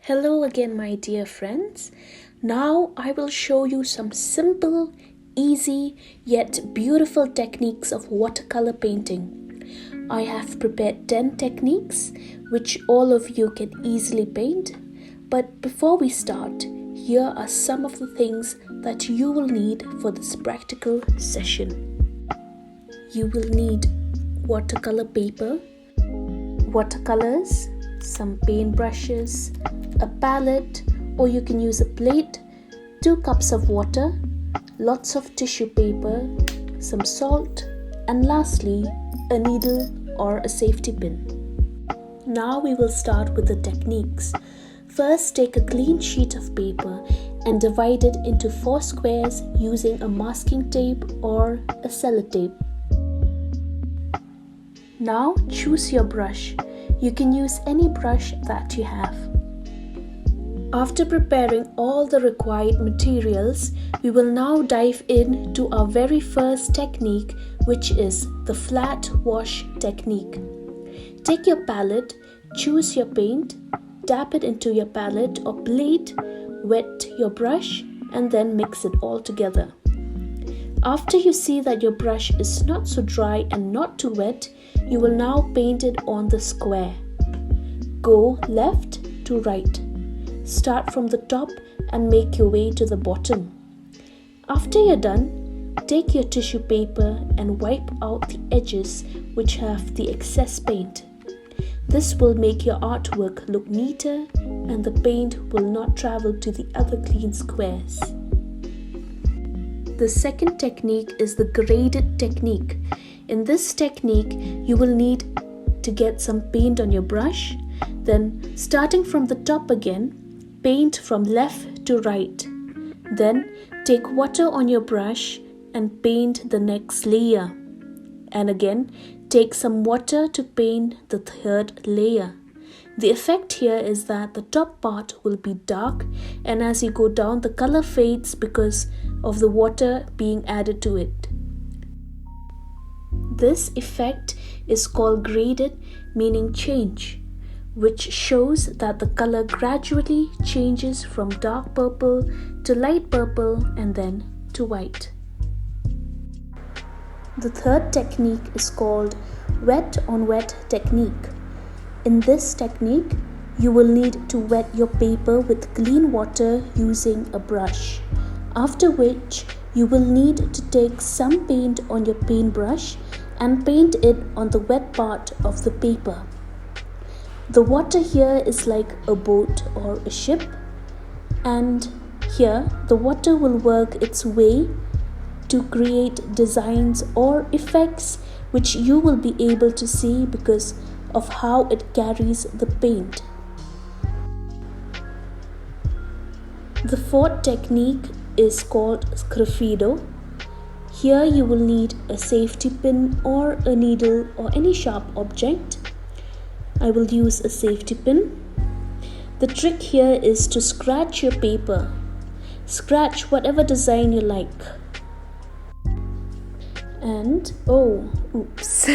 Hello again, my dear friends. Now I will show you some simple, easy, yet beautiful techniques of watercolor painting. I have prepared 10 techniques which all of you can easily paint. But before we start, here are some of the things that you will need for this practical session. You will need watercolor paper, watercolors, some paint brushes, a palette, or you can use a plate, 2 cups of water, lots of tissue paper, some salt, and lastly, a needle or a safety pin. Now we will start with the techniques. First, take a clean sheet of paper and divide it into 4 squares using a masking tape or a sellotape. Now choose your brush. You can use any brush that you have. After preparing all the required materials, we will now dive into our very first technique, which is the flat wash technique. Take your palette, choose your paint, dab it into your palette or plate, wet your brush, and then mix it all together. After you see that your brush is not so dry and not too wet, you will now paint it on the square. Go left to right. Start from the top and make your way to the bottom. After you're done, take your tissue paper and wipe out the edges which have the excess paint. This will make your artwork look neater and the paint will not travel to the other clean squares. The second technique is the graded technique. In this technique, you will need to get some paint on your brush. Then, starting from the top again, paint from left to right. Then, take water on your brush and paint the next layer. And again, take some water to paint the third layer. The effect here is that the top part will be dark, and as you go down, the color fades because of the water being added to it. This effect is called graded, meaning change, which shows that the color gradually changes from dark purple to light purple and then to white. The third technique is called wet on wet technique. In this technique, you will need to wet your paper with clean water using a brush, after which you will need to take some paint on your paintbrush and paint it on the wet part of the paper. The water here is like a boat or a ship, and here the water will work its way to create designs or effects which you will be able to see because of how it carries the paint. The fourth technique is called sgraffito. Here you will need a safety pin or a needle or any sharp object. I will use a safety pin. The trick here is to scratch your paper. Scratch whatever design you like. And oops.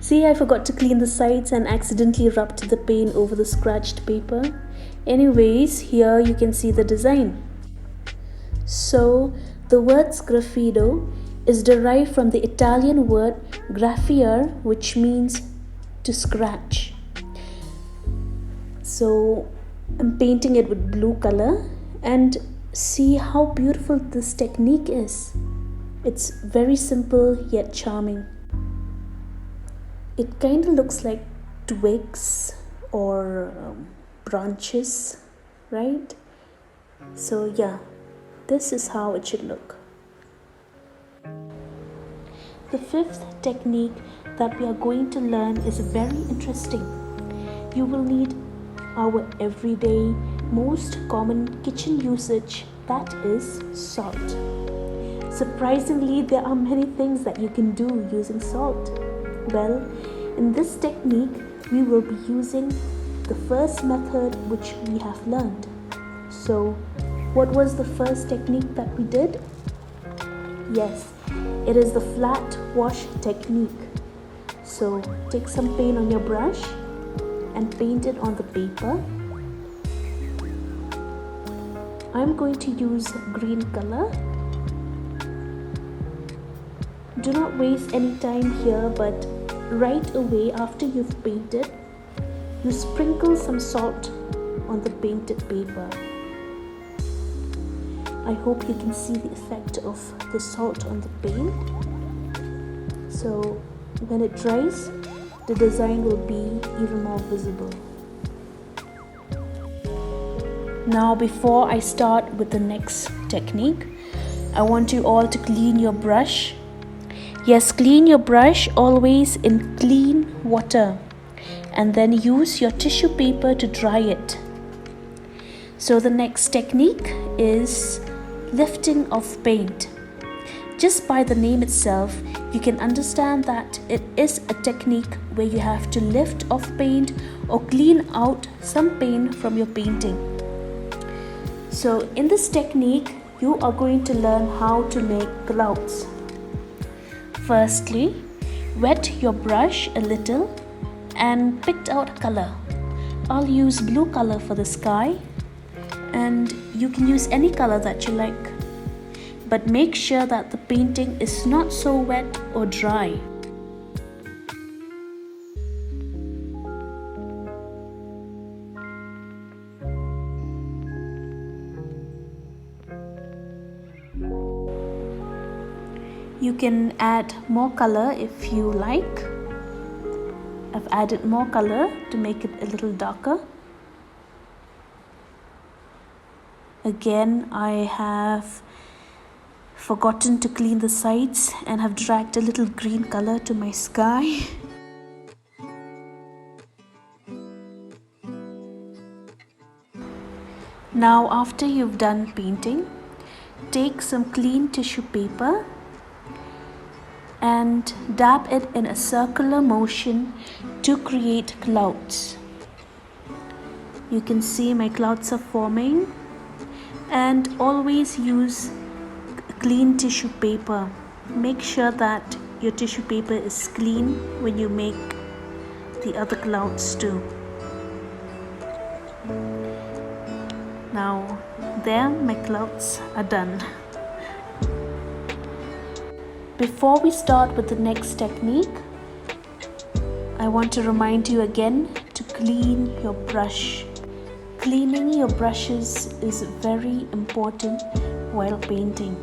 See, I forgot to clean the sides and accidentally rubbed the paint over the scratched paper. Anyways, here you can see the design. So, the word sgraffito is derived from the Italian word graffiare, which means to scratch. So I'm painting it with blue color, and see how beautiful this technique is. It's very simple yet charming. It kind of looks like twigs or branches, right? So yeah, this is how it should look. The fifth technique that we are going to learn is very interesting. You will need our everyday, most common kitchen usage, that is salt. Surprisingly, there are many things that you can do using salt. Well, in this technique, we will be using the first method which we have learned. So, what was the first technique that we did? Yes, it is the flat wash technique. So, take some paint on your brush and paint it on the paper. I'm going to use green color. Do not waste any time here, but right away after you've painted, you sprinkle some salt on the painted paper. I hope you can see the effect of the salt on the paint. So when it dries, the design will be even more visible. Now before I start with the next technique, I want you all to clean your brush. Yes, clean your brush always in clean water, and then use your tissue paper to dry it. So the next technique is lifting of paint. Just by the name itself, you can understand that it is a technique where you have to lift off paint or clean out some paint from your painting. So in this technique, you are going to learn how to make clouds. Firstly, wet your brush a little and pick out a color. I'll use blue color for the sky, and you can use any color that you like. But make sure that the painting is not so wet or dry. You can add more color if you like. I've added more color to make it a little darker. Again, I have forgotten to clean the sides and have dragged a little green color to my sky. Now after you've done painting, take some clean tissue paper and dab it in a circular motion to create clouds. You can see my clouds are forming, and always use clean tissue paper. Make sure that your tissue paper is clean when you make the other clouds too. Now there, my clouds are done. Before we start with the next technique, I want to remind you again to clean your brush. Cleaning your brushes is very important while painting,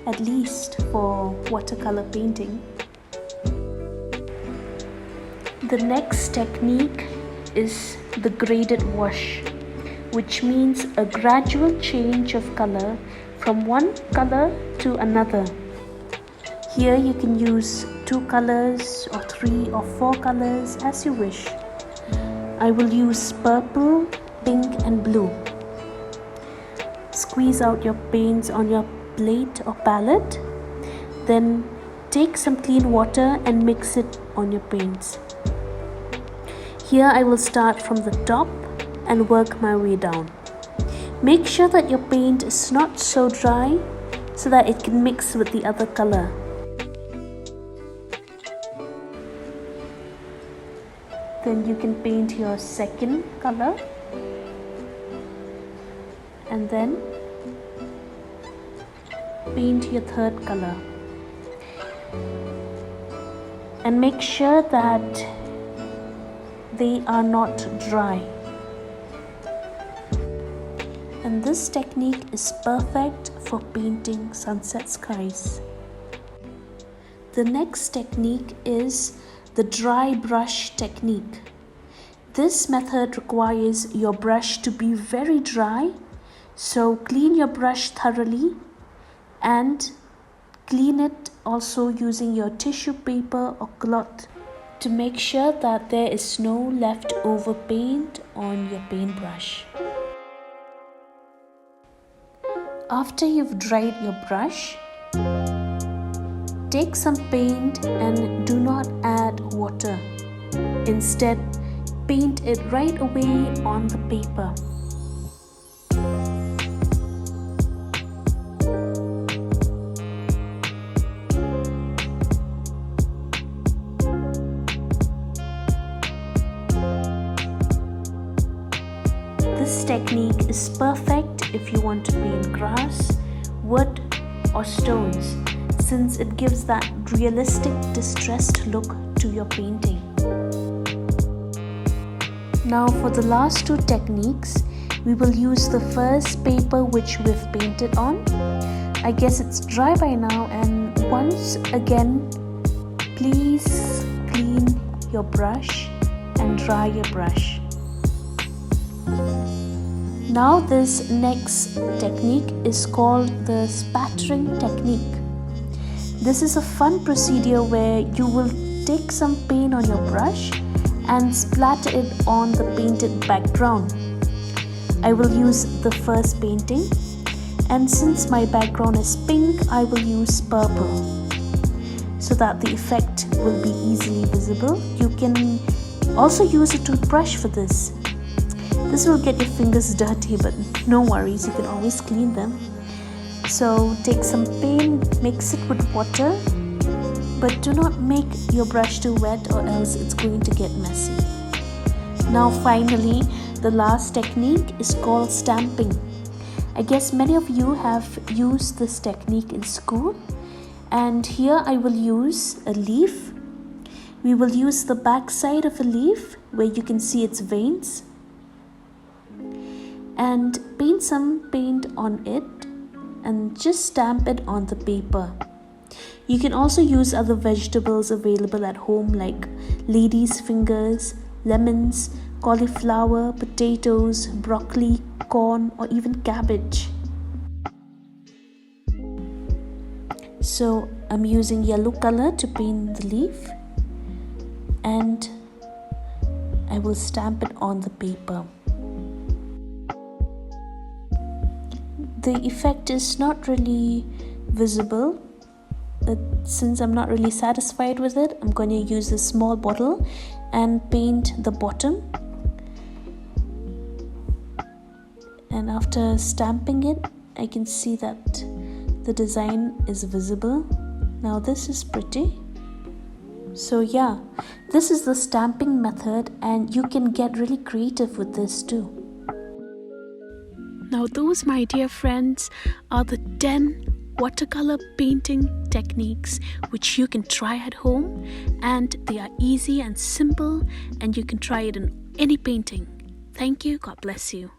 at least for watercolor painting. The next technique is the graded wash, which means a gradual change of color from one color to another. Here you can use 2 colors or 3 or 4 colors as you wish. I will use purple, pink and blue. Squeeze out your paints on your plate or palette. Then take some clean water and mix it on your paints. Here I will start from the top and work my way down. Make sure that your paint is not so dry so that it can mix with the other color. Then you can paint your second color, and then paint your third color. And make sure that they are not dry. And this technique is perfect for painting sunset skies. The next technique is the dry brush technique. This method requires your brush to be very dry, so clean your brush thoroughly and clean it also using your tissue paper or cloth to make sure that there is no leftover paint on your paintbrush. After you've dried your brush, take some paint and do not add water. Instead, paint it right away on the paper. this technique is perfect if you want to paint grass, wood or stones, since it gives that realistic distressed look to your painting. Now for the last two techniques, we will use the first paper which we've painted on. I guess it's dry by now, and once again, please clean your brush and dry your brush. Now this next technique is called the spattering technique. This is a fun procedure where you will take some paint on your brush and splatter it on the painted background. I will use the first painting, and since my background is pink, I will use purple so that the effect will be easily visible. You can also use a toothbrush for this. This will get your fingers dirty, but no worries, you can always clean them. So take some paint, mix it with water, but do not make your brush too wet or else it's going to get messy. Now finally, the last technique is called stamping. I guess many of you have used this technique in school, and here I will use a leaf. We will use the back side of a leaf where you can see its veins and paint some paint on it and just stamp it on the paper. You can also use other vegetables available at home like lady's fingers, lemons, cauliflower, potatoes, broccoli, corn, or even cabbage. So I'm using yellow color to paint the leaf, and I will stamp it on the paper. The effect is not really visible. Since I'm not really satisfied with it, I'm going to use a small bottle and paint the bottom. And after stamping it, I can see that the design is visible. Now this is pretty. So yeah, this is the stamping method, and you can get really creative with this too. Now those, my dear friends, are the 10 watercolor painting techniques which you can try at home, and they are easy and simple, and you can try it in any painting. Thank you. God bless you.